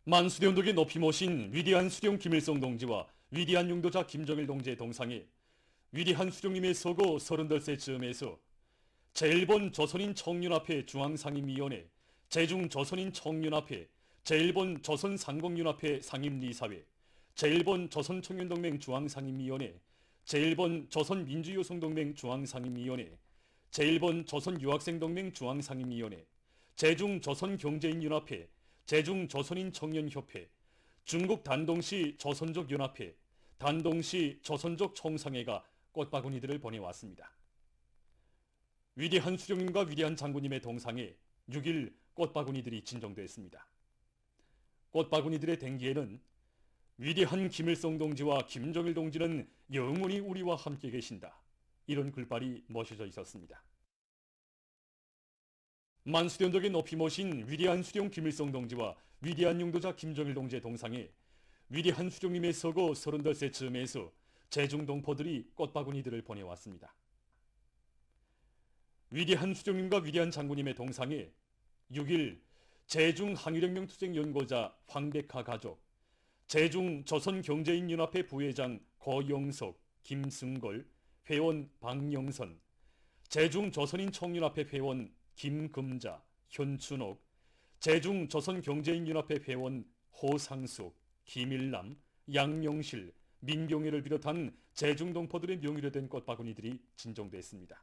만수령덕에 높이 모신 위대한 수령 김일성 동지와 위대한 용도자 김정일 동지의 동상에 위대한 수령님의 서거 38세 즈음에서 제1본 조선인 청년합회 중앙상임위원회, 제1중 조선인 청년합회, 제1본 조선상공연합회 상임리사회, 제1본 조선청년동맹 중앙상임위원회, 제1본 조선민주여성동맹 중앙상임위원회, 제1본 조선유학생동맹 중앙상임위원회, 제1중 조선경제인연합회, 제1중 조선인 청년협회, 중국 단동시 조선족 연합회, 단동시 조선족 총상회가 꽃바구니들을 보내왔습니다. 위대한 수령님과 위대한 장군님의 동상에 6일 꽃바구니들이 진정됐습니다. 꽃바구니들의 댕기에는 위대한 김일성 동지와 김정일 동지는 영원히 우리와 함께 계신다, 이런 글발이 멋져져 있었습니다. 만수련덕에 높이 모신 위대한 수령 김일성 동지와 위대한 용도자 김정일 동지의 동상에 위대한 수령님의 서거 38세 즈음에서 제중동포들이 꽃바구니들을 보내왔습니다. 위대한 수령님과 위대한 장군님의 동상에 6일 제중 항일혁명투쟁연구자 황백하 가족, 제중 조선경제인연합회 부회장 고영석, 김승걸, 회원 박영선, 제중 조선인 청년합회 회원 김금자, 현춘옥, 제중 조선경제인연합회 회원 호상숙, 김일남, 양명실, 민경애를 비롯한 제중동포들의 명의로 된 꽃바구니들이 진정됐습니다.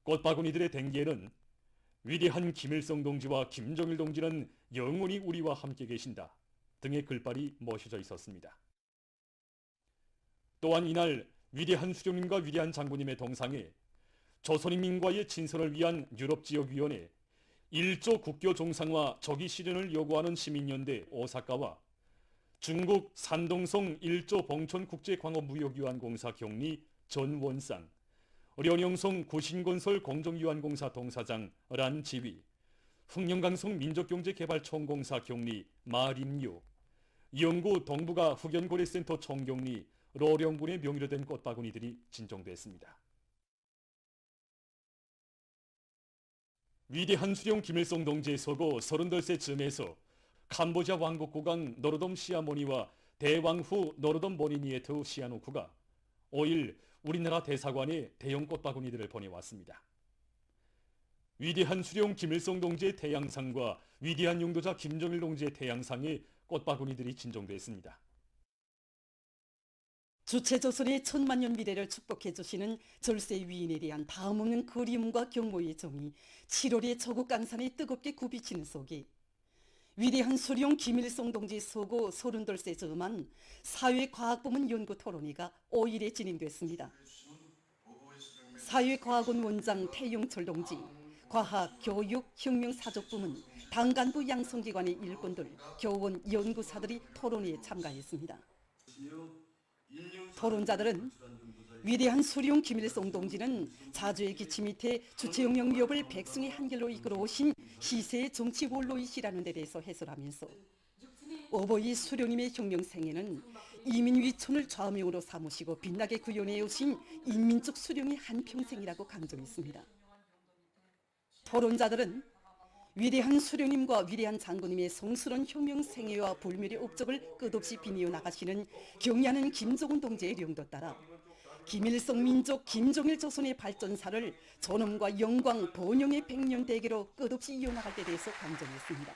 꽃바구니들의 댕기에는 위대한 김일성 동지와 김정일 동지는 영원히 우리와 함께 계신다 등의 글발이 멋져져 있었습니다. 또한 이날 위대한 수령님과 위대한 장군님의 동상에 조선인민과의 친선을 위한 유럽지역위원회, 1조 국교 종상화 조기 실현을 요구하는 시민연대 오사카와 중국 산동성 1조 봉천국제광업무역유한공사 경리 전원상, 련영성 구신건설 공정유한공사 동사장 란지위, 흥령강성 민족경제개발총공사 경리 마림유, 영구 동북아 후견고래센터 총경리 로령군의 명의로 된 꽃바구니들이 진정됐습니다. 위대한 수령 김일성 동지의 서거 38세 즈음에서 캄보디아 왕국국왕 노로돔 시아모니와 대왕 후 노로돔 모니니에트 시아노쿠가 5일 우리나라 대사관에 대형 꽃바구니들을 보내왔습니다. 위대한 수령 김일성 동지의 태양상과 위대한 용도자 김정일 동지의 태양상에 꽃바구니들이 진정됐습니다. 주체조선의 천만년 미래를 축복해 주시는 절세 위인에 대한 다음없는 그리움과 경모의 정이 7월의 저국 강산에 뜨겁게 굽이치는 속에 위대한 수령 김일성 동지 서고 38세 즈음한 사회과학부문 연구토론회가 5일에 진행됐습니다. 사회과학원 원장 태용철 동지, 과학, 교육, 혁명사족부문, 당간부 양성기관의 일꾼들, 교원, 연구사들이 토론회에 참가했습니다. 토론자들은 위대한 수령 김일성 동지는 자주의 기치 밑에 주체혁명 위협을 백성의 한결로 이끌어오신 시세의 정치 원로이시라는 데 대해서 해설하면서 어버이 수령님의 혁명생애는 이민위촌을 좌명으로 삼으시고 빛나게 구현해 오신 인민적 수령의 한평생이라고 강조했습니다. 토론자들은 위대한 수령님과 위대한 장군님의 성스러운 혁명 생애와 불멸의 업적을 끝없이 비뉘어 나가시는 경애하는 김정은 동지의 령도 따라 김일성 민족 김정일 조선의 발전사를 존엄과 영광 번영의 100년 대계로 끝없이 이어나갈 데 대해서 강조했습니다.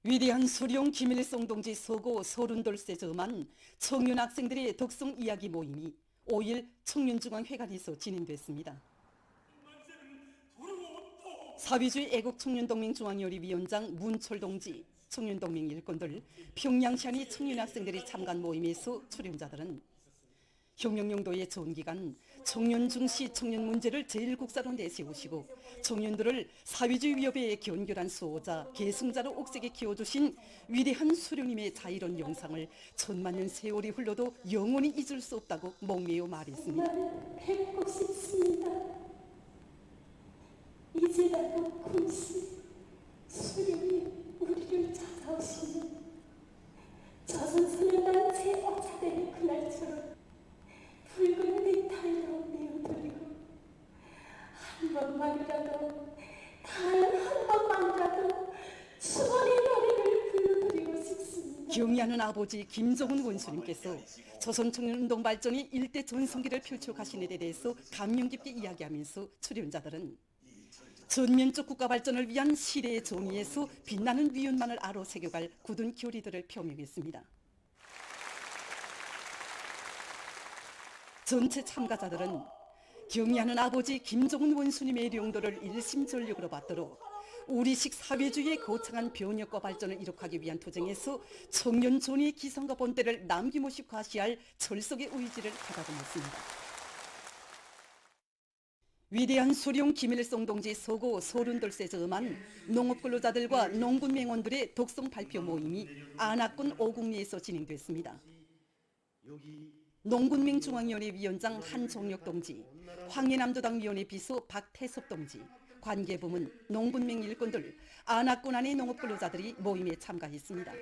위대한 수령 김일성 동지 서고 38세 즈음한 청년 학생들의 덕성 이야기 모임이 5일 청년중앙회관에서 진행됐습니다. 사회주의 애국청년동맹 중앙요리위원장 문철 동지, 청년동맹 일꾼들, 평양시안의 청년학생들이 참가한 모임에서 출연자들은 혁명용도의 전기간 청년 중시 청년 문제를 제1국사로 내세우시고 청년들을 사회주의 위협에 견결한 수호자, 계승자로 옥색에 키워주신 위대한 수령님의 자이로운 영상을 천만년 세월이 흘러도 영원히 잊을 수 없다고 목매어 말했습니다. 정말 뵙고 싶습니다. 이제라도 군시 수령이 우리를 찾아오시는 조선소년단 제5차대의 그날처럼 붉은 넥타이로 내어드리고 한 번만이라도 단 한 번만이라도 경의하는 아버지 김정은 원수님께서 조선청년운동 발전이 일대 전성기를 펼쳐가신 데 대해서 감명 깊게 이야기하면서 출연자들은 전면적 국가 발전을 위한 시대의 정의에서 빛나는 위운만을 아로 새겨갈 굳은 교리들을 표명했습니다. 전체 참가자들은 경의하는 아버지 김정은 원수님의 용도를 일심전력으로 받들어 우리식 사회주의의 거창한 변혁과 발전을 이룩하기 위한 투쟁에서 청년 존의의 기성과 본때를 남김없이 과시할 철석의 의지를 가다듬었습니다. 위대한 수령 김일성 동지 서고 32세 저음한 농업근로자들과 농군맹원들의 독성 발표 모임이 안악군 오국리에서 진행됐습니다. 농군맹 중앙위원회 위원장 한종혁 동지, 황해남도당 위원회 비서 박태섭 동지, 관계부문, 농군맹 일꾼들, 안악군 안의 농업근로자들이 모임에 참가했습니다.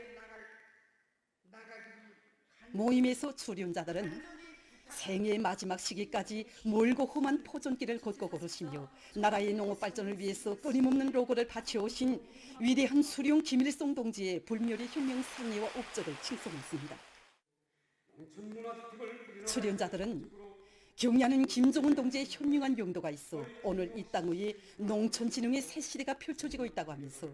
모임에서 출연자들은 생애의 마지막 시기까지 멀고 험한 포전길을 걷고 걸으시며 나라의 농업 발전을 위해서 끊임없는 노고를 바쳐오신 위대한 수령 김일성 동지의 불멸의 혁명 생애와 업적을 칭송했습니다. 출연자들은 경의하는 김정은 동지의 현명한 용도가 있어 오늘 이 땅 위에 농촌진흥의 새 시대가 펼쳐지고 있다고 하면서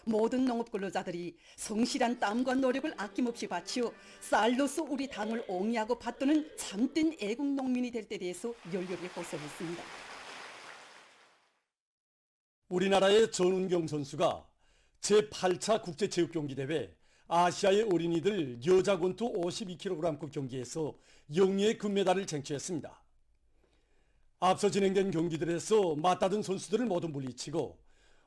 모든 농업근로자들이 성실한 땀과 노력을 아낌없이 바치어 쌀로서 우리 당을 옹이하고 받드는 참된 애국농민이 될 때에 대해서 열렬히 호소했습니다. 우리나라의 전운경 선수가 제8차 국제체육경기대회 아시아의 어린이들 여자 권투 52kg급 경기에서 영예의 금메달을 쟁취했습니다. 앞서 진행된 경기들에서 맞다든 선수들을 모두 물리치고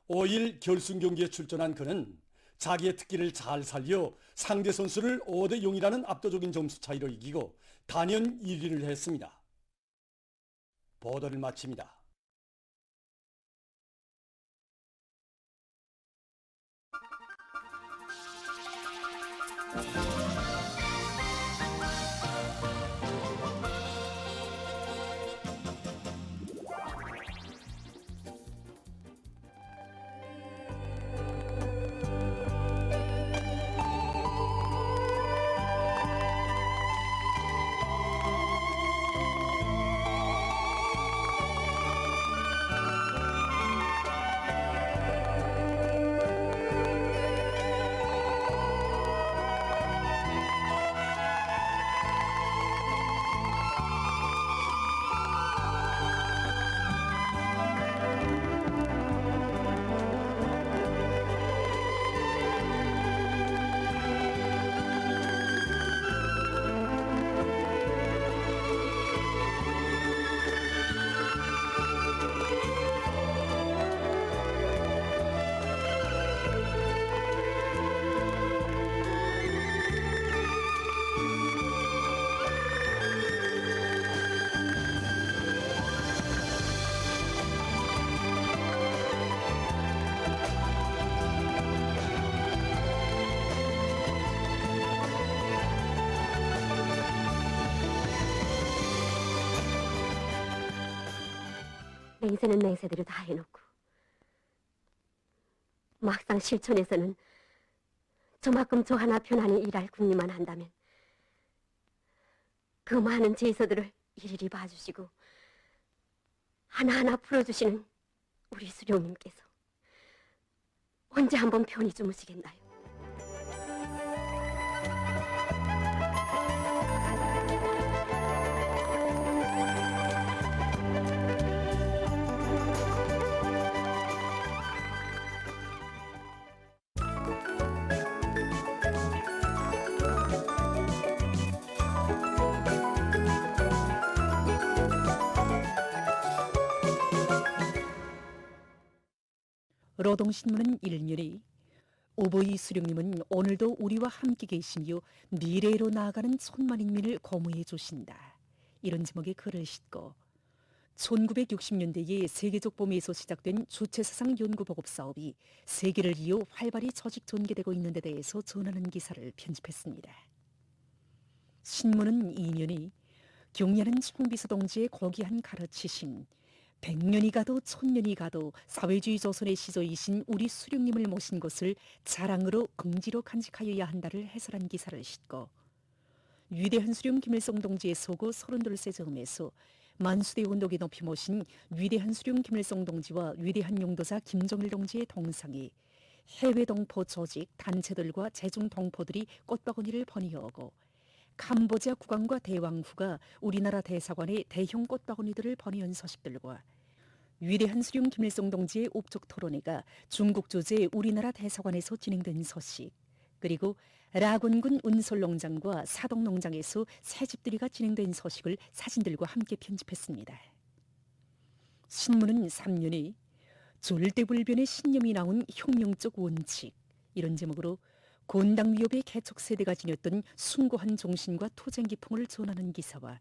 5일 결승 경기에 출전한 그는 자기의 특기를 잘 살려 상대 선수를 5대 0이라는 압도적인 점수 차이로 이기고 단연 1위를 했습니다. 보도를 마칩니다. 맹세는 맹세대로 다 해놓고 막상 실천에서는 저만큼 저 하나 편안히 일할 궁리만 한다면 그 많은 제서들을 일일이 봐주시고 하나하나 풀어주시는 우리 수령님께서 언제 한번 편히 주무시겠나요? 노동신문은 일면이 오보이 수령님은 오늘도 우리와 함께 계시며 미래로 나아가는 천만인민을 고무해 주신다. 이런 제목의 글을 싣고 1960년대에 세계적 봄에서 시작된 주체사상 연구 보급 사업이 세계를 이어 활발히 조직 전개되고 있는 데 대해서 전하는 기사를 편집했습니다. 신문은 이면이 경의하는 총비서 동지의 고귀한 가르치심, 백년이 가도 천년이 가도 사회주의 조선의 시조이신 우리 수령님을 모신 것을 자랑으로 긍지로 간직하여야 한다를 해설한 기사를 싣고 위대한 수령 김일성 동지의 소고 32세 즈음에서 만수대 운동에 높이 모신 위대한 수령 김일성 동지와 위대한 용도자 김정일 동지의 동상이 해외 동포 조직 단체들과 제중 동포들이 꽃바구니를 번이어오고 캄보디아 국왕과 대왕후가 우리나라 대사관에 대형 꽃바구니들을 번이은 소식들과 위대한 수령 김일성 동지의 옥적 토론회가 중국 조제 우리나라 대사관에서 진행된 소식, 그리고 라곤군 운솔농장과 사동농장에서 새집들이가 진행된 소식을 사진들과 함께 편집했습니다. 신문은 3년이 절대불변의 신념이 나온 혁명적 원칙, 이런 제목으로 곤당 위협의 개척 세대가 지녔던 숭고한 정신과 투쟁기풍을 전하는 기사와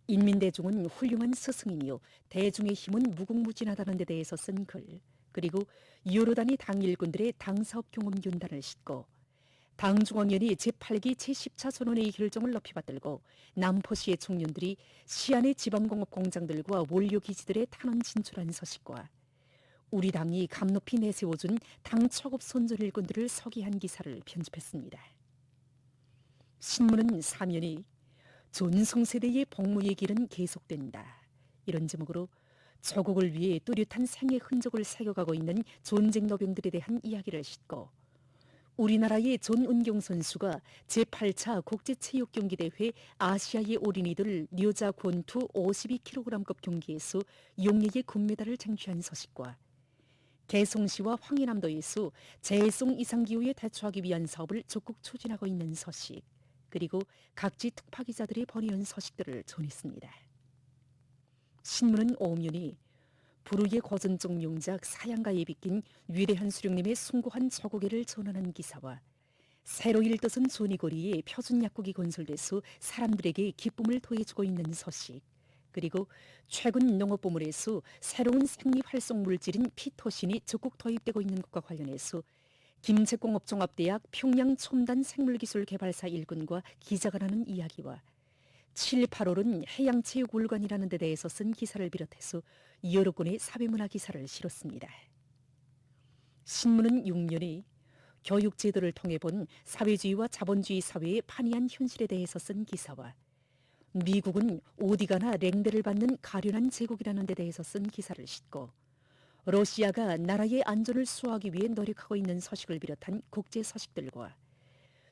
인민대중은 훌륭한 스승이며 대중의 힘은 무궁무진하다는 데 대해서 쓴 글, 그리고 여러 단위 당 일꾼들의 당사업 경험 윤단을 싣고 당중앙위원회 제8기 제10차 전원회의 결정을 높이 받들고 남포시의 청년들이 시안의 지방공업 공장들과 원료기지들에 탄원 진출한 소식과 우리 당이 감높이 내세워준 당 초급 선전 일꾼들을 서기한 기사를 편집했습니다. 신문은 사면이 전성세대의 복무의 길은 계속된다, 이런 제목으로 조국을 위해 뚜렷한 생의 흔적을 새겨가고 있는 전쟁 노병들에 대한 이야기를 싣고 우리나라의 전운경 선수가 제8차 국제체육경기대회 아시아의 어린이들 여자 권투 52kg급 경기에서 용예의 금메달을 쟁취한 소식과 개성시와 황해남도에서 재해송 이상기후에 대처하기 위한 사업을 적극 추진하고 있는 소식, 그리고 각지 특파기자들이 번이은 소식들을 전했습니다. 신문은 오면이 불후의 고전적 명작 사양가에 비낀 위대한 수령님의 숭고한 저고개를 전하는 기사와 새로 일떠선 조니거리에 표준 약국이 건설돼서 사람들에게 기쁨을 더해주고 있는 소식, 그리고 최근 농업부문에서 새로운 생리활성 물질인 피토신이 적극 도입되고 있는 것과 관련해서 김책공업종합대학 평양 첨단 생물기술개발사 일꾼과 기자가 나눈 이야기와 7, 8월은 해양체육울관이라는 데 대해서 쓴 기사를 비롯해서 여러 건의 사회문화 기사를 실었습니다. 신문은 6년이 교육제도를 통해 본 사회주의와 자본주의 사회의 판이한 현실에 대해서 쓴 기사와 미국은 어디가나 랭대를 받는 가련한 제국이라는 데 대해서 쓴 기사를 싣고 러시아가 나라의 안전을 수호하기 위해 노력하고 있는 소식을 비롯한 국제 소식들과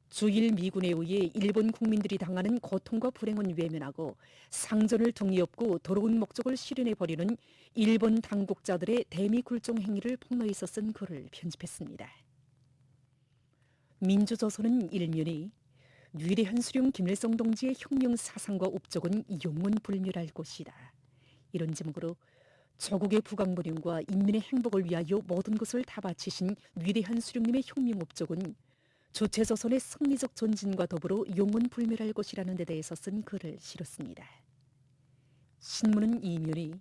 주일 미군에 의해 일본 국민들이 당하는 고통과 불행은 외면하고 상전을 등이업고 더러운 목적을 실현해버리는 일본 당국자들의 대미굴종 행위를 폭로해서 쓴 글을 편집했습니다. 민주조선은 일면이 위대한 수령 김일성 동지의 혁명 사상과 업적은 영원불멸할 것이다, 이런 제목으로 조국의 부강부령과 인민의 행복을 위하여 모든 것을 다 바치신 위대한 수령님의 혁명 업적은 주체조선의 승리적 전진과 더불어 영원불멸할 것이라는 데 대해서 쓴 글을 실었습니다. 신문은 이면이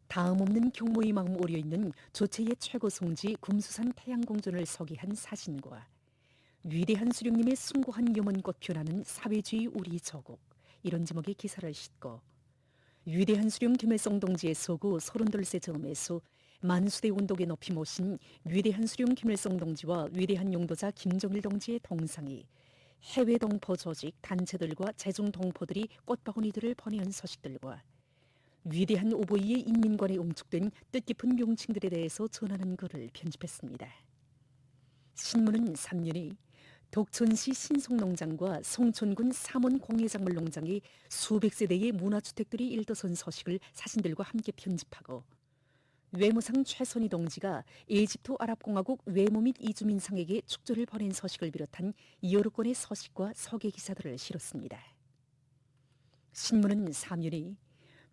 다음 없는 경모의 마음 오려있는 조체의 최고 성지 금수산 태양공전을 서기한 사진과 위대한 수령님의 숭고한 염원꽃 피어나는 사회주의 우리 조국, 이런 제목의 기사를 싣고 위대한 수령 김일성 동지의 서구 32세 즈음에서 만수대 운동에 높이 모신 위대한 수령 김일성 동지와 위대한 용도자 김정일 동지의 동상이 해외 동포 조직 단체들과 제중 동포들이 꽃바구니들을 번이은 소식들과 위대한 오보이의 인민관에 응축된 뜻깊은 명칭들에 대해서 전하는 글을 편집했습니다. 신문은 3년이 독천시 신송농장과 송천군 삼원 공예작물농장의 수백 세대의 문화주택들이 일떠선 소식을 사진들과 함께 편집하고 외무상 최선희 동지가 에집트 아랍공화국 외무 및 이주민상에게 축조를 보낸 소식을 비롯한 여러 건의 소식과 소개 기사들을 실었습니다. 신문은 3년이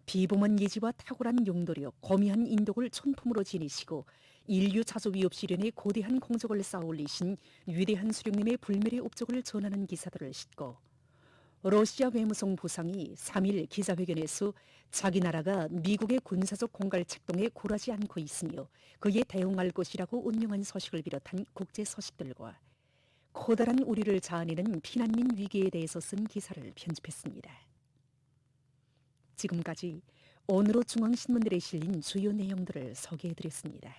비범한 예지와 탁월한 용도력, 거미한 인덕을 천품으로 지니시고 인류 자조 위협 실현에 고대한 공적을 쌓아올리신 위대한 수령님의 불멸의 업적을 전하는 기사들을 싣고 러시아 외무성 부상이 3일 기자회견에서 자기 나라가 미국의 군사적 공갈 책동에 굴하지 않고 있으며 그에 대응할 것이라고 운명한 소식을 비롯한 국제 소식들과 커다란 우리를 자아내는 피난민 위기에 대해서 쓴 기사를 편집했습니다. 지금까지 오늘로 중앙신문들에 실린 주요 내용들을 소개해드렸습니다.